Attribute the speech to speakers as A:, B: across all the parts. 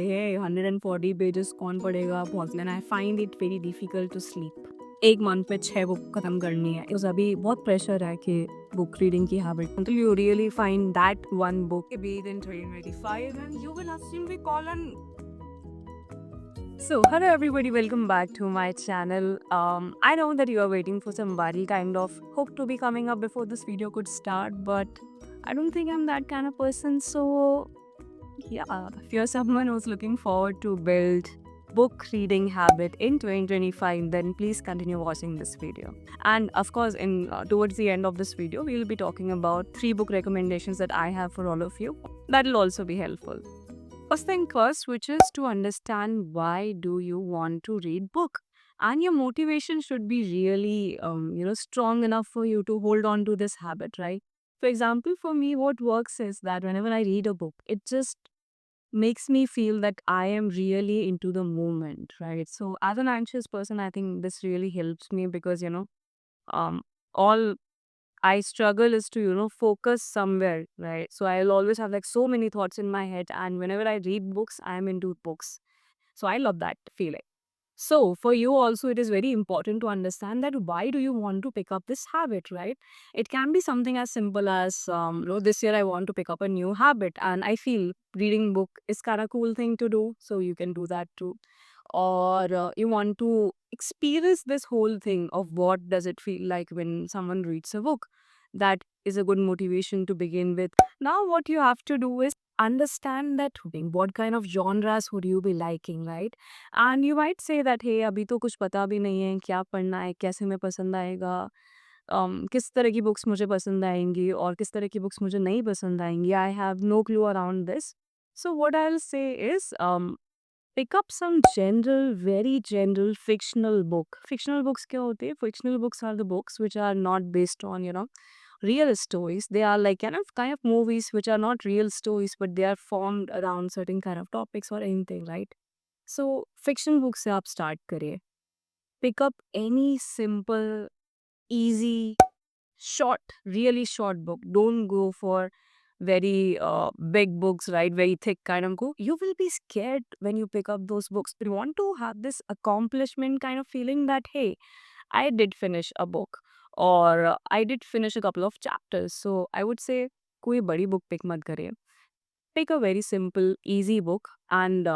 A: है 140 पेजेस कौन पढ़ेगा बहुत लेना। I find it very difficult to sleep. एक मंथ में 6 बुक खत्म करनी है। उस अभी बहुत प्रेशर है कि बुक रीडिंग की habit until you really find that one book be it in 2025 and you will assume call on. So, hello everybody, welcome back to my channel. I know that you are waiting for some viral kind of hope to be coming up before this video could start, but I don't think I'm that kind of person. So, yeah, if you're someone who's looking forward to build book reading habit in 2025, then please continue watching this video. And of course, in towards the end of this video, we will be talking about 3 book recommendations that I have for all of you. That will also be helpful. First thing first, which is to understand why do you want to read book, and your motivation should be really strong enough for you to hold on to this habit, right? For example, for me, what works is that whenever I read a book, it just makes me feel that I am really into the moment, right? So as an anxious person, I think this really helps me because um all I struggle is to, focus somewhere, right? So I'll always have like so many thoughts in my head. And whenever I read books, I'm into books. So I love that feeling. So for you also, it is very important to understand that why do you want to pick up this habit, right? It can be something as simple as, this year I want to pick up a new habit and I feel reading book is kind of cool thing to do. So you can do that too. Or you want to experience this whole thing of what does it feel like when someone reads a book. That is a good motivation to begin with. Now what you have to do is understand that what kind of genres would you be liking, right? And you might say that hey अभी तो कुछ पता भी नहीं है क्या पढ़ना है, कैसे में पसंद आएगा, किस तरह की बुक्स मुझे पसंद आएंगी और किस तरह की बुक्स मुझे नहीं पसंद आएंगी. I have no clue around this. So what I will say is pick up some general, very general fictional book. Fictional books क्या होते हैं? Fictional books are the books which are not based on, real stories. They are like kind of movies which are not real stories, but they are formed around certain kind of topics or anything, right? So fiction book से आप start करिए. Pick up any simple, easy, short, really short book. Don't go for very big books, right? Very thick kind of go. You will be scared when you pick up those books. But you want to have this accomplishment kind of feeling that, hey, I did finish a book or I did finish a couple of chapters. So I would say कोई बड़ी book pick मत करिए. Pick a very simple, easy book, and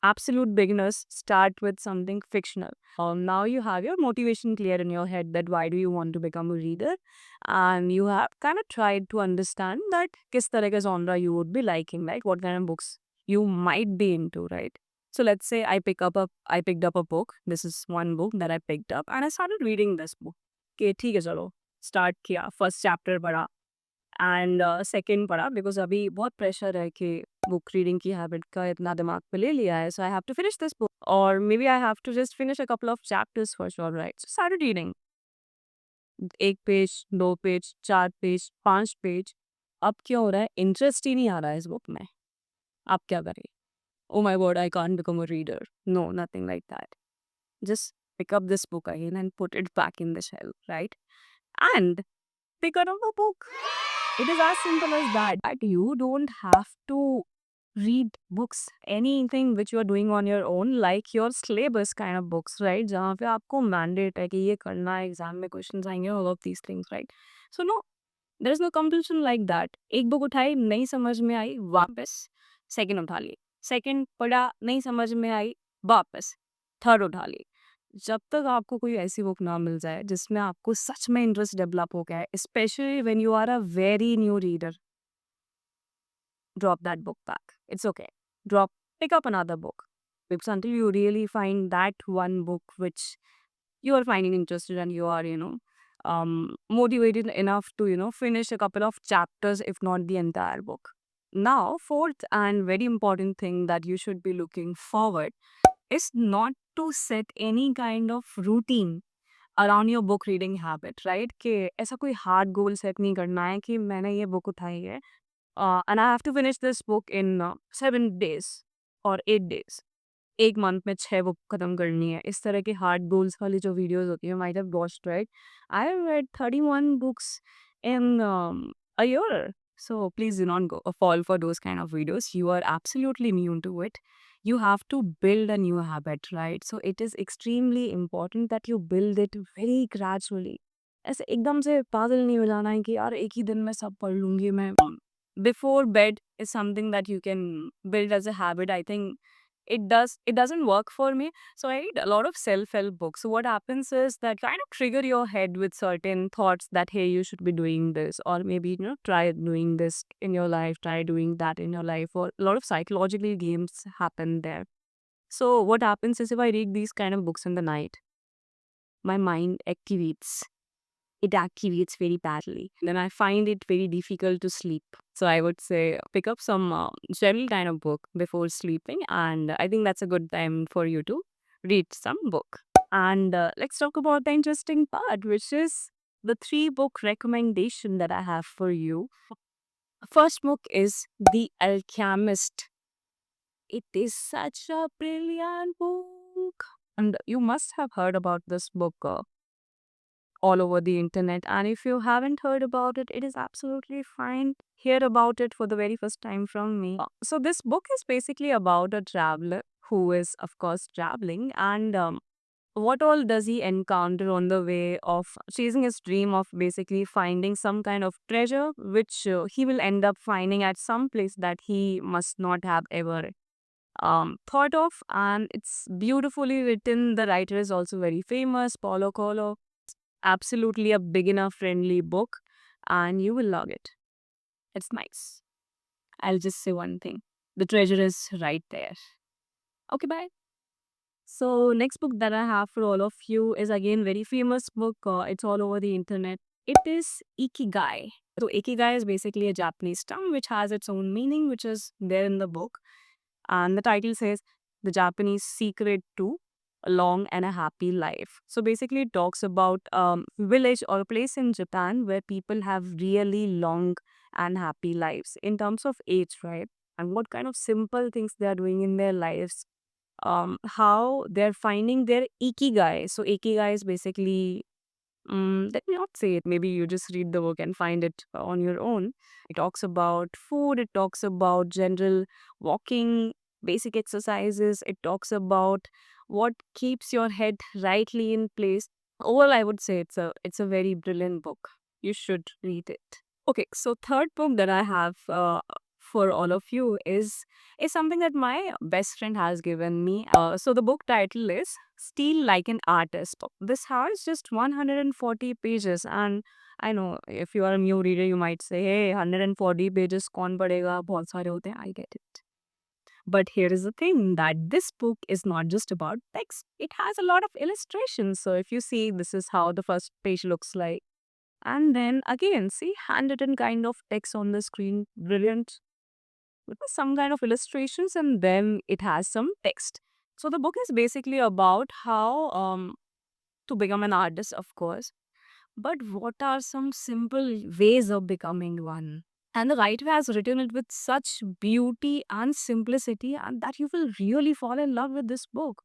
A: absolute beginners start with something fictional. Now you have your motivation clear in your head that why do you want to become a reader, and you have kind of tried to understand that किस तरह का genre you would be liking, like what kind of books you might be into, right? So let's say I picked up a book. This is one book that I picked up, and I started reading this book. Okay, ठीक है चलो start किया, first chapter पढ़ा and second पढ़ा because अभी बहुत pressure है कि बुक रीडिंग की हैबिट का इतना दिमाग पे ले लिया है, so I have to finish this book और maybe I have to just finish a couple of chapters for sure, right? So started reading. 1 page, 2 page, 4 page, 5 page. अब क्या हो रहा है? इंटरेस्ट ही नहीं आ रहा है इस बुक में. आप क्या करें? Oh my god, I can't become a reader. No, nothing like that. Just pick up this book again and put it back in the shelf, right? And pick another book. It is as simple as that. That you don't have to read books, anything which you are doing on your own, like your syllabus kind of books, right? जहाँ पे आपको mandate है कि ये करना है, exam में questions आएंगे, all of these things, right? So no, there is no compulsion like that. एक बुक उठाई, नहीं समझ में आई, वापस सेकंड उठा ली. सेकंड पढ़ा, नहीं समझ में आई, वापस थर्ड उठा ली. जब तक आपको कोई ऐसी बुक ना मिल जाए जिसमें आपको सच में इंटरेस्ट डेवलप हो गया है, specially when you are a very new reader, drop that book back. It's okay. Pick up another book. Because until you really find that one book which you are finding interested and you are, motivated enough to, finish a couple of chapters, if not the entire book. Now, fourth and very important thing that you should be looking forward is not to set any kind of routine around your book reading habit, right? कि ऐसा कोई hard goal set नहीं करना है कि मैंने ये book उठाई है and I have to finish this book in 7 days और 8 days. एक मंथ में 6 बुक खत्म करनी है. इस तरह के हार्ड गोल्स वाली जो वीडियोस होती है, might have watched, right? I have read 31 books in a year. So please do not go fall for those kind of videos. You are absolutely immune to it. You have to build a new habit, right? So it is extremely important that you build it very gradually. ऐसे एकदम से पागल नहीं हो जाना है कि यार एक ही दिन में सब पढ़ लूंगी मैं. Before bed is something that you can build as a habit. I think it doesn't work for me. So I read a lot of self-help books. So what happens is that kind of trigger your head with certain thoughts that hey, you should be doing this, or maybe try doing this in your life, try doing that in your life, or a lot of psychological games happen there. So what happens is if I read these kind of books in the night, my mind activates. It activates very badly. Then I find it very difficult to sleep. So I would say pick up some general kind of book before sleeping, and I think that's a good time for you to read some book. And let's talk about the interesting part, which is the 3 book recommendation that I have for you. First book is The Alchemist. It is such a brilliant book. And you must have heard about this book all over the internet. And if you haven't heard about it, it is absolutely fine. Hear about it for the very first time from me. So, this book is basically about a traveler who is, of course, traveling. And what all does he encounter on the way of chasing his dream of basically finding some kind of treasure, which he will end up finding at some place that he must not have ever thought of. And it's beautifully written. The writer is also very famous, Paulo Coelho. Absolutely a beginner friendly book, and you will love it. It's nice. I'll just say one thing, the treasure is right there. Okay, bye. So next book that I have for all of you is again very famous book. It's all over the internet. It is Ikigai. So Ikigai is basically a Japanese term which has its own meaning, which is there in the book. And the title says The Japanese Secret to a Long and a Happy Life. So basically it talks about village or a place in Japan where people have really long and happy lives in terms of age, right? And what kind of simple things they are doing in their lives, how they're finding their ikigai. So ikigai is basically, let me not say it. Maybe you just read the book and find it on your own. It talks about food. It talks about general walking, basic exercises. It talks about what keeps your head rightly in place. Overall, I would say it's a very brilliant book. You should read it. Okay, so third book that I have for all of you is something that my best friend has given me. So the book title is Steal Like an Artist. This has just 140 pages, and I know if you are a new reader, you might say, "Hey, 140 pages, कौन पढ़ेगा? बहुत सारे होते हैं." I get it. But here is the thing that this book is not just about text. It has a lot of illustrations. So if you see, this is how the first page looks like. And then again, see, handwritten kind of text on the screen. Brilliant. With some kind of illustrations, and then it has some text. So the book is basically about how to become an artist, of course. But what are some simple ways of becoming one? And the writer has written it with such beauty and simplicity, and that you will really fall in love with this book.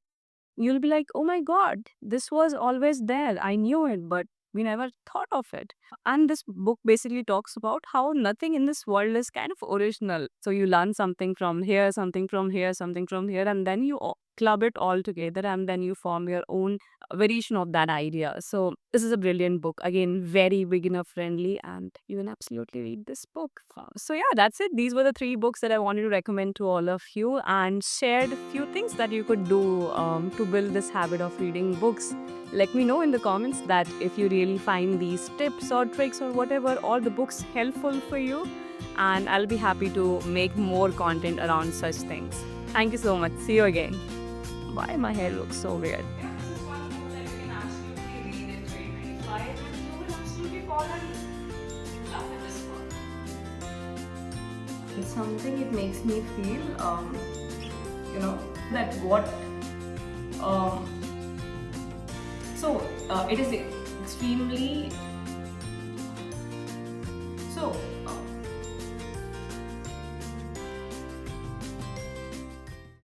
A: You'll be like, oh my God, this was always there. I knew it, but we never thought of it. And this book basically talks about how nothing in this world is kind of original. So you learn something from here, something from here, something from here, and then you club it all together, and then you form your own variation of that idea. So this is a brilliant book. Again, very beginner friendly, and you can absolutely read this book. So yeah, that's it. These were the 3 books that I wanted to recommend to all of you, and shared a few things that you could do to build this habit of reading books. Let me know in the comments that if you really find these tips or tricks or whatever, all the books helpful for you, and I'll be happy to make more content around such things. Thank you so much. See you again. Why my hair looks so weird? This is one book that you can absolutely read in 2025, and you will absolutely fall in love with this book. It's something, it makes me feel, that what. So it is extremely